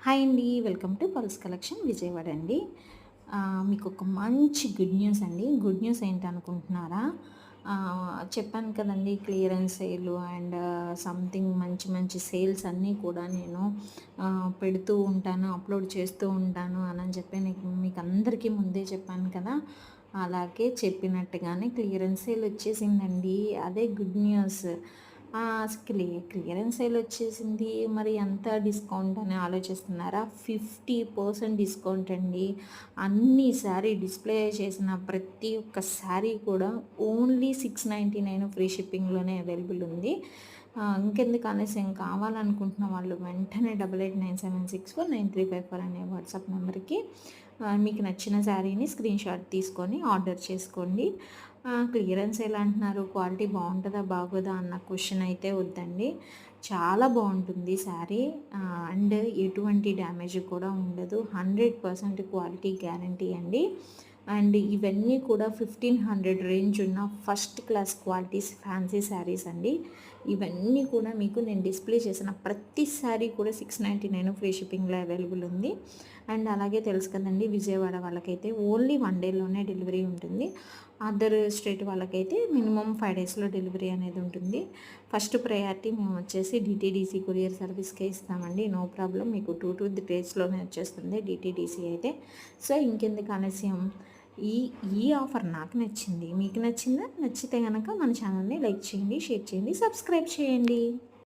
Hi అండి. Welcome to Pulse collection Vijayawada అండి. మీకు ఒక మంచి గుడ్ న్యూస్ అండి. గుడ్ న్యూస్ ఏంటనుకుంటున్నారా? చెప్పాను కదండీ, క్లియరెన్స్ సేల్ అండ్ సంథింగ్ మంచి మంచి సేల్స్ అన్నీ కూడా నేను పెడుతూ ఉంటాను, అప్లోడ్ చేస్తూ ఉంటాను అని చెప్పి మీకు అందరికీ ముందే చెప్పాను కదా. అలాగే చెప్పినట్టుగానే క్లియరెన్స్ సేల్ వచ్చేసిందండి. అదే గుడ్ న్యూస్. క్లియరెన్స్ సేల్ వచ్చేసింది. మరి ఎంత డిస్కౌంట్ అని ఆలోచిస్తున్నారా? 50% డిస్కౌంట్ అండి. అన్ని శారీ డిస్ప్లే చేసిన ప్రతి ఒక్క శారీ కూడా ఓన్లీ 699 ఫ్రీ షిప్పింగ్లోనే అవైలబుల్ ఉంది. ఇంకెందుకు ఆలస్యం, కావాలనుకుంటున్న వాళ్ళు వెంటనే 8897649354 అనే వాట్సాప్ నెంబర్కి మీకు నచ్చిన శారీని స్క్రీన్ షాట్ తీసుకొని ఆర్డర్ చేసుకోండి. క్లియరెన్స్ ఎలా అంటున్నారు, క్వాలిటీ బాగుంటుందా బాగోదా అన్న క్వశ్చన్ అయితే వద్దండి. చాలా బాగుంటుంది శారీ. అండ్ ఎటువంటి డ్యామేజ్ కూడా ఉండదు. 100% క్వాలిటీ గ్యారంటీ అండి. అండ్ ఇవన్నీ కూడా 1500 రేంజ్ ఉన్న first class qualities fancy saris అండి. ఇవన్నీ కూడా మీకు నేను డిస్ప్లే చేసిన ప్రతి శారీ కూడా 699 ఫ్రీ షిప్పింగ్లో అవైలబుల్ ఉంది. అండ్ అలాగే తెలుసు కదండి, విజయవాడ వాళ్ళకైతే ఓన్లీ 1 డేలోనే డెలివరీ ఉంటుంది. అదర్ స్టేట్ వాళ్ళకైతే మినిమం 5 డేస్లో డెలివరీ అనేది ఉంటుంది. ఫస్ట్ ప్రయారిటీ మేము వచ్చేసి డిటీడీసీ కొరియర్ సర్వీస్కే ఇస్తామండి. నో ప్రాబ్లం, మీకు 2 డేస్లోనే వచ్చేస్తుంది డిటీడీసీ అయితే. సో ఇంకెందుకు ఆలస్యం, ఈ ఈ ఆఫర్ నాకు నచ్చింది, మీకు నచ్చిందా? నచ్చితే కనుక మన ఛానల్ని లైక్ చేయండి, షేర్ చేయండి, సబ్స్క్రైబ్ చేయండి.